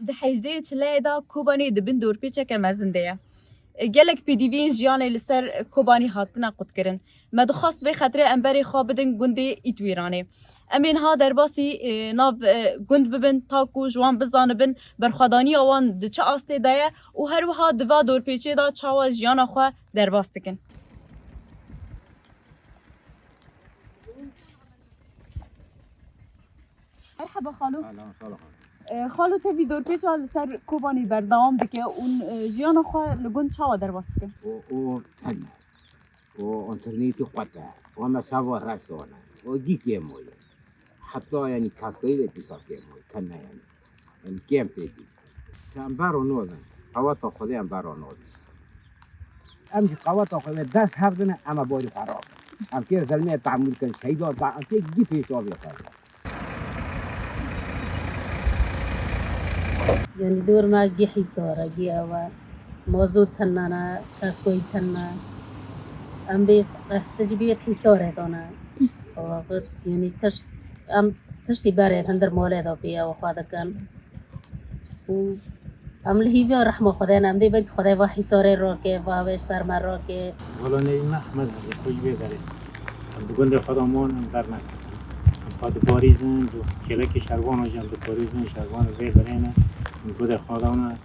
ده حیزده چله دا کوبانی دبن دورپیچه که مزنده یا گلک پیدیوین جیانه لسر کوبانی هاتنا قد کرن مدخواست و خطر انبری خواه بدن گندê Êtwêranê امین ها در باسی ناو گند ببن تاکو جوان بزانه بن برخوادانی آوان ده چه آسته دایه و هر وها دوا دورپیچه دا چاوا جیانا خواه در باستکن مرحبا خالو خالو تبی دورپیچه سر کوبانی بردوام دکه اون جیانا خواه لگند چاوا در باستکن و تنه و انترنیتی خواته و مساوا رسانه و گیکی مویه حتی یعنی کسایی ده پیساکی مویه تنه یعنی کم پیدی انبارو نودن قواتا خوده انبارو نودن امشي قواتا خوده دست هفدنه اما باری خراب ام که زلمه تعمل کن شهیدات با ام که گی پیش آبی خراب يعني دور ما جي حصارة جي أو موزود تنانا تسكوي تنا أم بي تجبير حصارة دونا وقت يعني تشتي بارد هندر مولد فيها وخذا كان و أم لهيفي رحمة خدانا أم دي بيت خدا وحصارة روكي وابش سر مروكي والله نيجي أحمد هذا خوش بيداره بقول خدامان برنا خد باریزن دو کلک شروان و جنب باریزن شروان وی برینه بود خداوند